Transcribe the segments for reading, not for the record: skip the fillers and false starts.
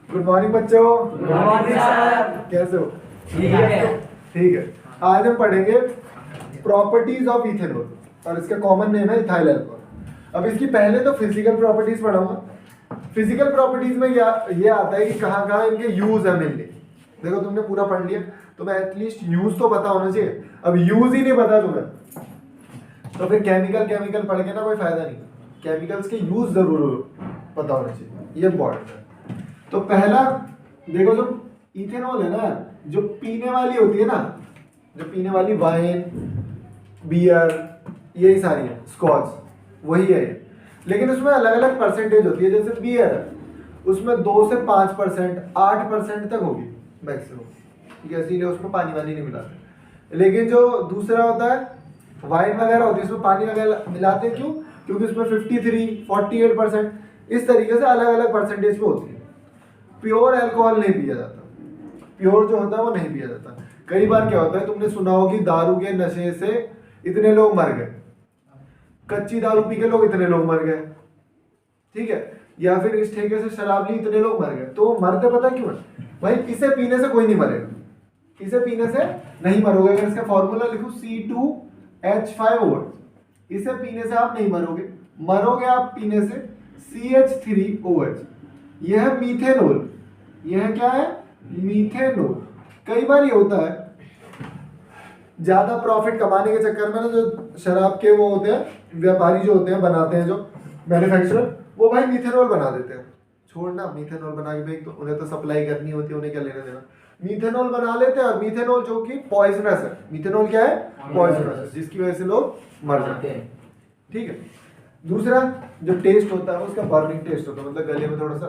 Good morning बच्चों। Good morning sir. कैसे हो? ठीक है। ठीक है, आज हम पढ़ेंगे प्रॉपर्टीज ऑफ इथेनॉल और इसका कॉमन नेम है इथाइल अल्कोहल। अब इसकी पहले तो फिजिकल प्रॉपर्टीज पढ़ाऊंगा। फिजिकल प्रॉपर्टीज में ये आता है कि कहाँ कहाँ इनके यूज है मेनली। देखो तुमने पूरा पढ़ लिया तो मैं एटलीस्ट यूज तो पता होना चाहिए। अब यूज ही नहीं पता तुम्हें तो फिर केमिकल पढ़ के ना कोई फायदा नहीं। केमिकल्स के यूज जरूर पता होना चाहिए, ये इंपॉर्टेंट है। तो पहला देखो, जो इथेनॉल है ना, जो पीने वाली होती है ना, जो पीने वाली वाइन, बियर, यही सारी है, स्कॉच, वही है। लेकिन उसमें अलग अलग परसेंटेज होती है। जैसे बियर है, उसमें 2 से 5%, 8% तक होगी मैक्सिमम, ठीक है, इसीलिए उसमें पानी वानी नहीं मिलाते। लेकिन जो दूसरा होता है वाइन वगैरह होती है, उसमें पानी वगैरह मिलाते हैं। क्यों? क्योंकि उसमें 53, 48% इस तरीके से अलग अलग परसेंटेज पे होती है। प्योर अल्कोहल नहीं पिया जाता, प्योर जो होता है वो नहीं पिया जाता। कई बार क्या होता है, तुमने सुना हो कि दारू के नशे से इतने लोग मर गए, कच्ची दारू पी के लोग इतने लोग मर गए, ठीक है, या फिर इस ठेके से शराब ली इतने लोग मर गए। तो मरते पता क्यों है भाई? इसे पीने से कोई नहीं मरेगा, इसे पीने से नहीं मरोगे। अगर इसका फॉर्मूला लिखूं C2H5O, इसे पीने से आप नहीं मरोगे, मरोगे आप पीने से CH3OH। यह है मीथेनॉल। यह क्या है? मीथेनॉल। कई बार ये होता है, ज्यादा प्रॉफिट कमाने के चक्कर में ना, जो शराब के वो होते हैं व्यापारी, जो होते हैं बनाते हैं, जो मैन्युफैक्चरर, वो भाई मीथेनॉल बना देते हैं। छोड़ना, मीथेनॉल बना के भाई, तो उन्हें तो सप्लाई करनी होती है, उन्हें क्या लेना देना। मीथेनॉल बना लेते हैं, और मीथेनॉल जो कि पॉइजनस है। मीथेनॉल क्या है? पॉइजनस है, जिसकी वजह से लोग मर जाते हैं, ठीक है। दूसरा जो टेस्ट होता है उसका बर्निंग टेस्ट होता है, मतलब गले में थोड़ा सा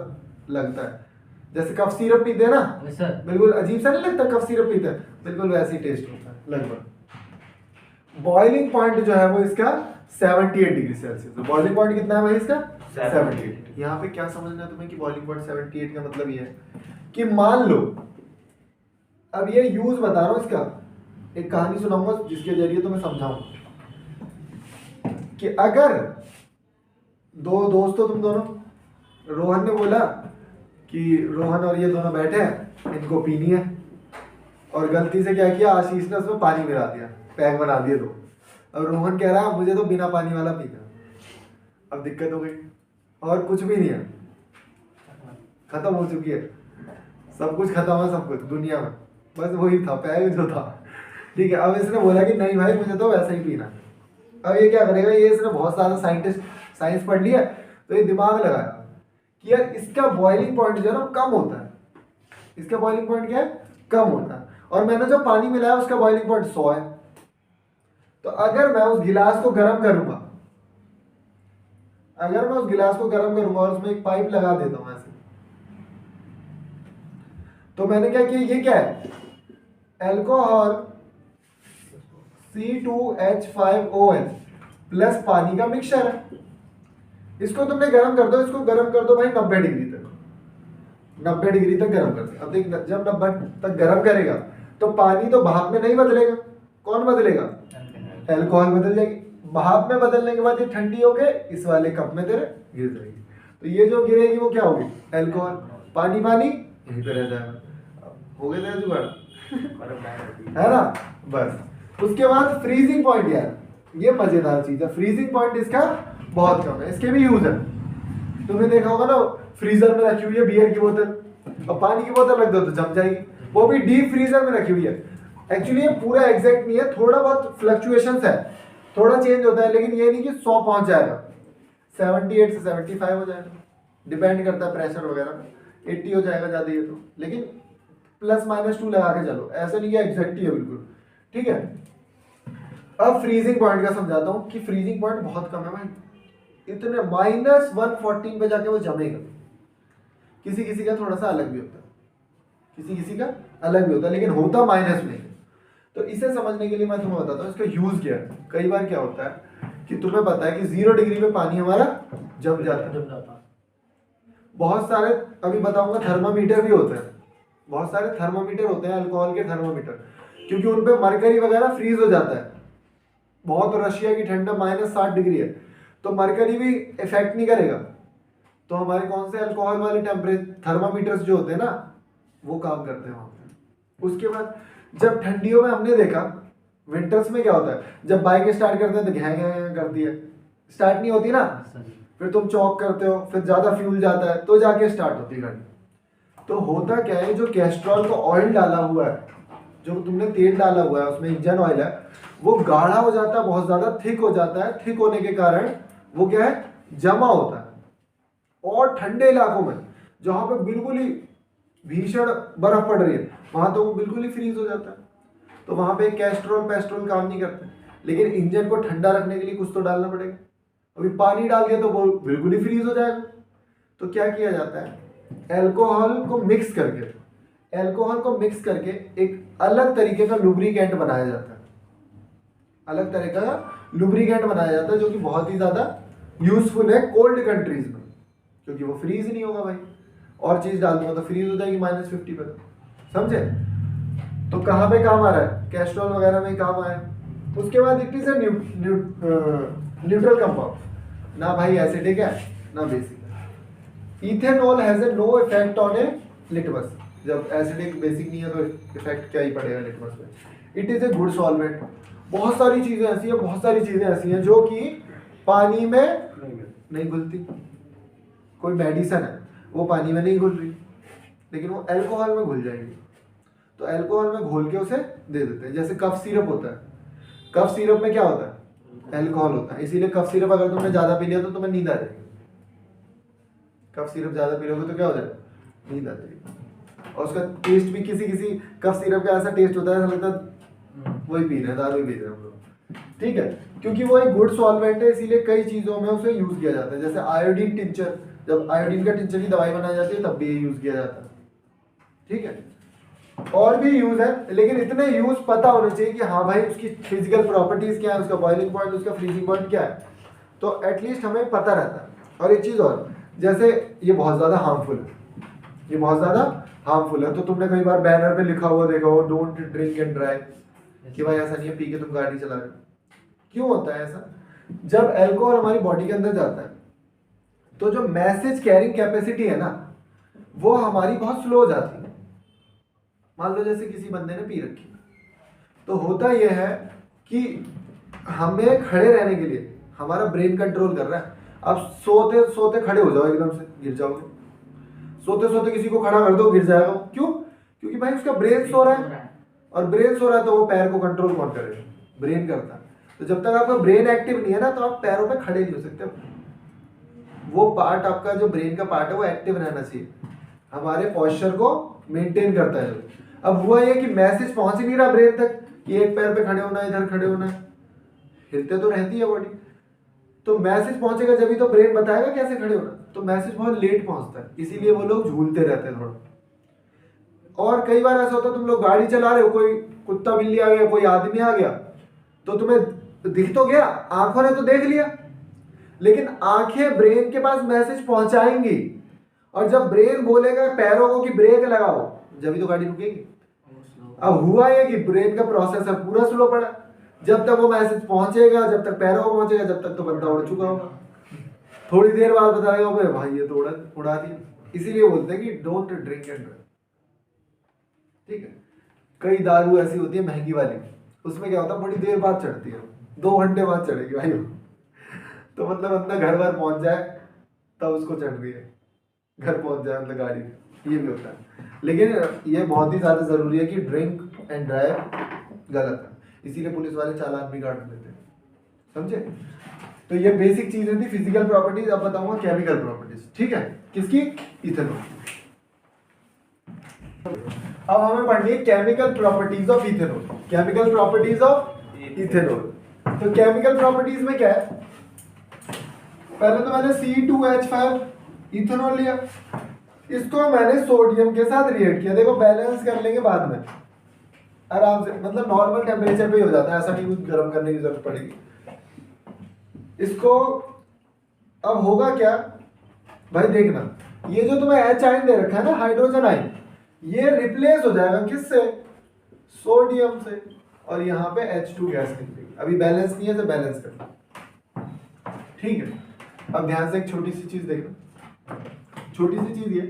लगता है। जैसे कफ सिरप पीते हैं ना, बिल्कुल अजीब सा नहीं लगता कफ सिरप पीते हैं, बिल्कुल वैसे ही टेस्ट होता है लगभग। बॉइलिंग पॉइंट जो है वो इसका 78 डिग्री सेल्सियस। बॉइलिंग पॉइंट कितना है भाई इसका? 78। यहाँ पे क्या समझना है तुम्हें कि बॉइलिंग पॉइंट 78 का मतलब ये है कि मान लो, अब ये यूज बता रहा हूँ इसका, एक कहानी सुनाऊंगा जिसके जरिए तुम्हें समझाऊं कि अगर दो दोस्त हो तुम दोनों, रोहन ने बोला कि रोहन और ये दोनों बैठे हैं, इनको पीनी है, और गलती से क्या किया, आशीष ने उसमें पानी मिला दिया, पैक बना दिए दो। अब रोहन कह रहा है मुझे तो बिना पानी वाला पीना। अब दिक्कत हो गई, और कुछ भी नहीं है, खत्म हो चुकी है, सब कुछ खत्म है, सब कुछ दुनिया में, बस वही था पैक जो था, ठीक है। अब इसने बोला कि नहीं भाई मुझे तो वैसा ही पीना। अब ये क्या करेगा, ये इसने बहुत सारा साइंस पढ़ लिया, तो ये दिमाग लगाया कि यार इसका बॉइलिंग पॉइंट जो है ना कम होता है। इसका बॉइलिंग पॉइंट क्या है? कम होता है। और मैंने जो पानी मिलाया उसका बॉइलिंग पॉइंट 100 है। तो अगर मैं उस गिलास को गर्म करूंगा, और उसमें एक पाइप लगा देता हूं ऐसे, तो मैंने क्या किया, ये क्या है? अल्कोहल C2H5OH प्लस पानी का मिक्सचर है। इसको तुमने गर्म कर दो, इसको गर्म कर दो भाई 90 डिग्री तक, 90 डिग्री तक गर्म कर दो। अब देख, जब 90 तक गर्म करेगा तो पानी तो भाप में नहीं बदलेगा, कौन बदलेगा? अल्कोहल बदल जाएगी। भाप में बदलने के बाद ये ठंडी होके इस वाले कप में तेरे गिर जाएगी। तो ये जो गिरेगी वो क्या होगी? अल्कोहल। पानी पानी यहीं पे रह जाएगा। हो गया तेरा जुगाड़ है ना? बस उसके बाद फ्रीजिंग पॉइंट, यार ये मजेदार चीज है। फ्रीजिंग पॉइंट इसका बहुत कम है, इसके भी यूज है। तुमने देखा होगा ना, फ्रीजर में रखी हुई है बियर की बोतल, और पानी की बोतल रख दो तो जम जाएगी, वो भी डीप फ्रीजर में रखी हुई है। एक्चुअली ये पूरा एग्जैक्ट नहीं है, थोड़ा बहुत फ्लक्चुएशंस है, थोड़ा चेंज होता है, लेकिन ये नहीं कि 100 पहुंच जाएगा, 78 से 75 हो जाएगा, डिपेंड करता है प्रेशर वगैरह, 80 हो जाएगा ज्यादा ये तो, लेकिन +-2 लगा के चलो, ऐसा नहीं है एग्जैक्ट ही है बिल्कुल, ठीक है। अब फ्रीजिंग पॉइंट का समझाता हूँ कि फ्रीजिंग पॉइंट बहुत कम है भाई, इतने -114 पे जाके वो जमेगा। किसी किसी का थोड़ा सा अलग भी होता है, लेकिन होता माइनस में। तो इसे समझने के लिए मैं तुम्हें बताता हूँ इसका यूज क्या है। कई बार क्या होता है कि तुम्हें पता है कि 0 डिग्री पे पानी हमारा जम जाता है। बहुत सारे, अभी बताऊंगा, थर्मामीटर भी होते हैं, बहुत सारे थर्मामीटर होते हैं, अल्कोहल के थर्मामीटर, क्योंकि उनपे मरकरी वगैरह फ्रीज हो जाता है। बहुत रशिया की ठंडा -60 डिग्री है, तो मरकरी भी इफेक्ट नहीं करेगा, तो हमारे कौन से अल्कोहल वाले टेम्परेचर थर्मामीटर्स जो होते हैं ना वो काम करते हैं वहां पे। उसके बाद जब ठंडियों में हमने देखा, विंटर्स में क्या होता है, जब बाइक स्टार्ट करते हैं तो घै घै करती है, स्टार्ट नहीं होती ना, फिर तुम चौक करते हो, फिर ज्यादा फ्यूल जाता है तो जाके स्टार्ट होती है गाड़ी। तो होता क्या है, जो कैस्ट्रॉल का ऑयल डाला हुआ है, जो तुमने तेल डाला हुआ है उसमें इंजन ऑयल है, वो गाढ़ा हो जाता है, बहुत ज्यादा थिक हो जाता है। थिक होने के कारण वो क्या है, जमा होता है। और ठंडे इलाकों में जहां पे बिल्कुल ही भीषण बर्फ पड़ रही है वहां तो वो बिल्कुल ही फ्रीज हो जाता है। तो वहां पे कैस्ट्रॉल पेस्ट्रोल काम नहीं करते, लेकिन इंजन को ठंडा रखने के लिए कुछ तो डालना पड़ेगा। अभी पानी डाल दिया तो वो बिल्कुल ही फ्रीज हो जाएगा। तो क्या किया जाता है, अल्कोहल को मिक्स करके एक अलग तरीके का लुब्रिकेंट बनाया जाता है। अलग तरीके का लुब्रिकेंट बनाया जाता है जो कि बहुत ही ज्यादा यूजफुल है कोल्ड कंट्रीज में, क्योंकि वो फ्रीज नहीं होगा भाई। और चीज डाल दूंगा तो फ्रीज हो जाएगी -50 पे, समझे। तो कहाँ पे काम आ रहा है, कैस्ट्रॉल वगैरह में काम आया। उसके बाद इट इज न्यूट्रल कंपाउंड, ना भाई एसिडिक है ना बेसिक है। Ethanol has a no effect on a litmus. जब एसिडिक बेसिक नहीं है तो इफेक्ट क्या ही पड़ेगा लिटमस पे। It is a good solvent. बहुत सारी चीजें ऐसी हैं जो कि पानी में नहीं घुलती। कोई मेडिसिन है वो पानी में नहीं घुल रही, लेकिन वो अल्कोहल में घुल जाएगी, तो अल्कोहल में घोल के उसे दे देते हैं। जैसे कफ सिरप होता है, कफ सिरप में क्या होता है, अल्कोहल होता है। इसीलिए कफ सिरप अगर तुमने ज्यादा पी लिया तो तुम्हें नींद आ जाएगी। कफ सिरप ज्यादा पी लोगे तो क्या हो जाएगा, नींद आ जाएगी। और उसका टेस्ट भी किसी कफ सिरप का ऐसा टेस्ट होता है, ऐसा लगता है वही पी रहे हैं, दारू ही पी रहे हैं हम लोग। ठीक है, क्योंकि वो एक गुड सॉल्वेंट है, इसीलिए कई चीजों में उसे यूज किया जाता है। जैसे आयोडीन टिंचर, जब आयोडीन का टिंचर की दवाई बनाई जाती है तब भी ये यूज किया जाता है। ठीक है, और भी यूज है, लेकिन इतने यूज पता होने चाहिए कि हाँ भाई उसकी फिजिकल प्रॉपर्टीज क्या है, उसका बॉइलिंग पॉइंट, उसका फ्रीजिंग पॉइंट क्या है, तो एटलीस्ट हमें पता रहता है। और एक चीज और, जैसे ये बहुत ज्यादा हार्मफुल है, तो तुमने कई बार बैनर पे लिखा हुआ देखा हो, डोंट ड्रिंक एंड ड्राइव, कि भाई ऐसा नहीं है पी के तुम गाड़ी चला रहे हो। क्यों होता है ऐसा, जब अल्कोहल हमारी बॉडी के अंदर जाता है तो जो मैसेज कैरिंग कैपेसिटी है ना वो हमारी बहुत स्लो हो जाती है। मान लो जैसे किसी बंदे ने पी रखी, तो होता यह है कि हमें खड़े रहने के लिए हमारा ब्रेन कंट्रोल कर रहा है। अब सोते सोते खड़े हो जाओ, एकदम से गिर जाओगे। सोते सोते किसी को खड़ा कर दो, गिर जाएगा। क्यों, क्योंकि भाई उसका ब्रेन सो रहा है, और ब्रेन सो रहा है तो वो पैर को कंट्रोल कौन करेगा, ब्रेन करता है। तो जब तक आपका ब्रेन एक्टिव नहीं है ना तो आप पैरों पे खड़े नहीं हो सकते। वो पार्ट आपका जो ब्रेन का पार्ट है वो एक्टिव रहना चाहिए, हमारे पोस्चर को मेंटेन करता है। अब हुआ ये कि मैसेज पहुंच ही नहीं रहा ब्रेन तक कि एक पैर पे खड़े होना है, इधर खड़े होना है, हिलते तो रहती है बॉडी। तो मैसेज पहुंचेगा जब ही तो ब्रेन बताएगा कैसे खड़े होना। तो मैसेज बहुत लेट पहुंचता है, इसीलिए वो लोग झूलते रहते हैं थोड़ा। और कई बार ऐसा होता है, तुम लोग गाड़ी चला रहे हो, कोई कुत्ता बिल्ली आ गया, कोई आदमी आ गया, तो तुम्हें दिख तो गया, आंखों ने तो देख लिया, लेकिन आंखें ब्रेन के पास मैसेज पहुंचाएंगी, और जब ब्रेन बोलेगा पैरों को कि ब्रेक लगाओ, जब ही तो गाड़ी रुकेगी। अब हुआ ये कि ब्रेन का प्रोसेसर पूरा स्लो पड़ा। जब तक वो मैसेज पहुंचेगा, जब तक पैरों को पहुंचेगा, जब तक तो बंदा उड़ चुका होगा। थोड़ी देर बाद बताएगा भाई ये तो उड़ा दिया। इसीलिए बोलते हैं कि डोंट ड्रिंक एंड ड्राइव। ठीक है, कई दारू ऐसी होती है महंगी वाली, उसमें क्या होता है बड़ी देर बाद चढ़ती है, 2 घंटे बाद चढ़ेगी भाई। तो मतलब अपना घर बार पहुंच जाए तब उसको चढ़ रही है, घर पहुंच जाए मतलब गाड़ी, ये भी होता है। लेकिन ये बहुत ही ज्यादा जरूरी है कि ड्रिंक एंड ड्राइव गलत है, इसीलिए पुलिस वाले चालान भी काट देते हैं, समझे। तो ये बेसिक चीजें थी फिजिकल प्रॉपर्टीज। अब बताऊंगा केमिकल प्रॉपर्टीज। ठीक है, किसकी, इथेनॉल। अब हमें पढ़नी है chemical properties of ethanol. Chemical properties of ethanol. तो केमिकल प्रॉपर्टीज में क्या है, पहले तो मैंने C2H5 इथेनॉल लिया, इसको मैंने सोडियम के साथ रिएक्ट किया। देखो बैलेंस कर लेंगे बाद में आराम से, मतलब नॉर्मल टेम्परेचर पे ही हो जाता है, ऐसा नहीं कुछ गर्म करने की जरूरत पड़ेगी इसको। अब होगा क्या भाई, देखना, ये जो तुम्हें H आयन दे रखा है ना, हाइड्रोजन आयन, ये रिप्लेस हो जाएगा किससे, सोडियम से, और यहाँ पे H2 गैस निकलेगी। अभी बैलेंस नहीं है तो बैलेंस करना। ठीक है, अब ध्यान से एक छोटी सी चीज देखना, छोटी सी चीज ये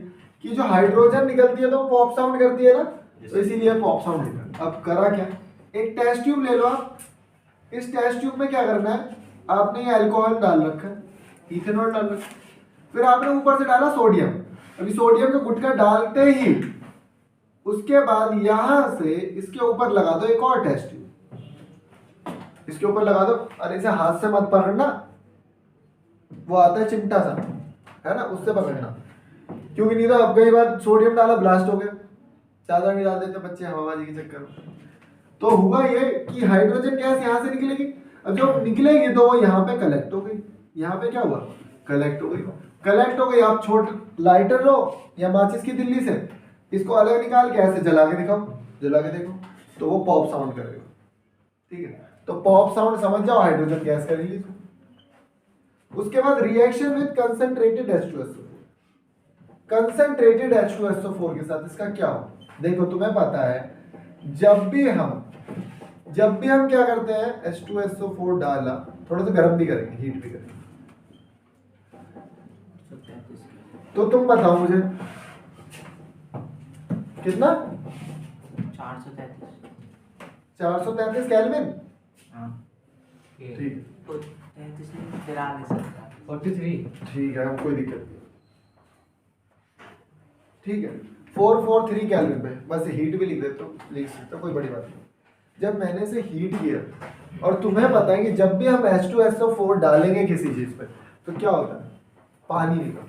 कि जो हाइड्रोजन निकलती है तो वो पॉप साउंड करती है ना, तो इसीलिए पॉप साउंड निकला। अब करा क्या, एक टेस्ट ट्यूब ले लो आप। इस टेस्ट ट्यूब में क्या करना है, आपने ये अल्कोहल डाल रखा है, इथेनॉल डाल रखा है, फिर आपने ऊपर से डाला सोडियम। अभी सोडियम का गुटका डालते ही उसके बाद यहां से इसके ऊपर लगा दो एक और टेस्ट ट्यूब, इसके ऊपर लगा दो। अरे इसे हाथ से मत पकड़ना, वो आता है चिमटा सा, है ना, उससे पकड़ना, क्योंकि नहीं तो अब कई बार सोडियम डाला ब्लास्ट हो गया, ज्यादा नहीं डाल देते बच्चे हवाबाजी के चक्कर में। तो हुआ ये कि हाइड्रोजन गैस यहाँ से निकलेगी। अब जब निकलेगी तो वो यहाँ पे कलेक्ट हो गई, यहाँ पे क्या हुआ, कलेक्ट हो गई। कलेक्ट हो गई, आप छोटे लाइटर लो या माचिस की तिल्ली से इसको अलग निकाल के ऐसे जला के दिखाओ, जला के देखो, तो वो पॉप साउंड करेगा। ठीक है, तो पॉप साउंड समझ जाओ, हाइड्रोजन गैस का रिलीज। उसके बाद reaction with concentrated H2SO4, concentrated H2SO4 के साथ इसका क्या हो, देखो तुम्हें पता है जब भी हम क्या करते हैं, H2SO4 डाला, थोड़ा सा गर्म भी करेंगे, हीट भी करेंगे, तो तुम बताओ मुझे कितना, 433 केल्विन। ठीक, 43। ठीक है, कोई दिक्कत नहीं। ठीक है, 443 केल्विन पे, बस हीट भी लिख देते हो, लिख सकते हो, कोई बड़ी बात नहीं। जब मैंने इसे हीट किया, और तुम्हें पता है कि जब भी हम H2SO4 डालेंगे किसी चीज पे तो क्या होता है, पानी निकलता है।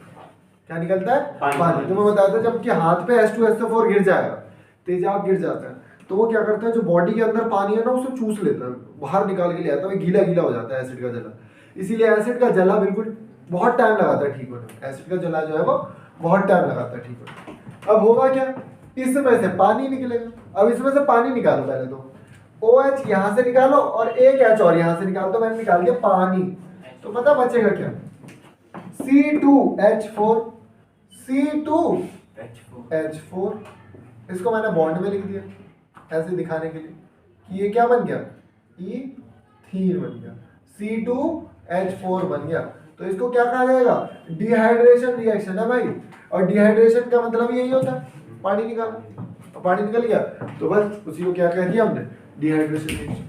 क्या निकलता है, पानी। तुम्हें बताया था जब कि हाथ पे H2SO4 गिर जाएगा, तेजाब गिर जाता है, तो वो क्या करता है, जो बॉडी के अंदर पानी है ना उसे चूस लेता है, बाहर निकाल के ले आता है, गीला गीला हो जाता है एसिड का जला। इसीलिए एसिड का जला बिल्कुल बहुत टाइम लगाता है ठीक होने में, एसिड का जला जो है वो बहुत टाइम लगाता है ठीक होने में। अब होगा क्या, इसमें से पानी निकलेगा। अब इसमें से पानी निकालो, पहले तो OH यहाँ से निकालो और एक H और यहाँ से निकालो, तो मैंने निकाल दिया पानी। तो पता बचेगा क्या, C2H4, C2H4। इसको मैंने बॉन्ड में लिख दिया ऐसे दिखाने के लिए कि ये क्या बन गया, ईथीन बन गया, C2H4 बन गया। तो इसको क्या कहा जाएगा, डिहाइड्रेशन रिएक्शन है भाई। और डिहाइड्रेशन का मतलब यही होता है, पानी निकालना। तो पानी निकल गया तो बस उसी को क्या कह दिया हमने, डिहाइड्रेशन रिएक्शन।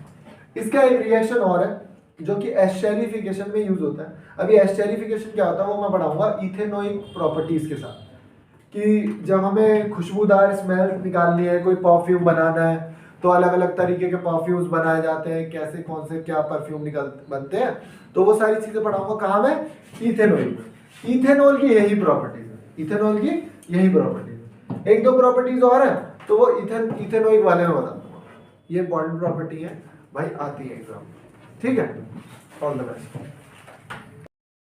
इसका एक रिएक्शन और है जो कि एस्टेरिफिकेशन में यूज होता है। अभी एस्टेरिफिकेशन क्या होता है वो मैं पढ़ाऊंगा इथेनोइक प्रॉपर्टीज के साथ, कि जब हमें खुशबूदार स्मेल निकालनी है, कोई परफ्यूम बनाना है, तो अलग अलग तरीके के परफ्यूम्स बनाए जाते हैं, कैसे कौन से क्या परफ्यूम बनते हैं, तो वो सारी चीजें पढ़ाऊंगा। कहाँ में, इथेनॉल में। इथेनॉल की यही प्रॉपर्टीज है, इथेनॉल की यही प्रॉपर्टीज। एक दो प्रॉपर्टीज और है तो वो इथेनोइक वाले में बता दूंगा। ये बॉन्ड प्रॉपर्टी है भाई, आती है एग्जाम। ठीक है, ऑल द बेस्ट।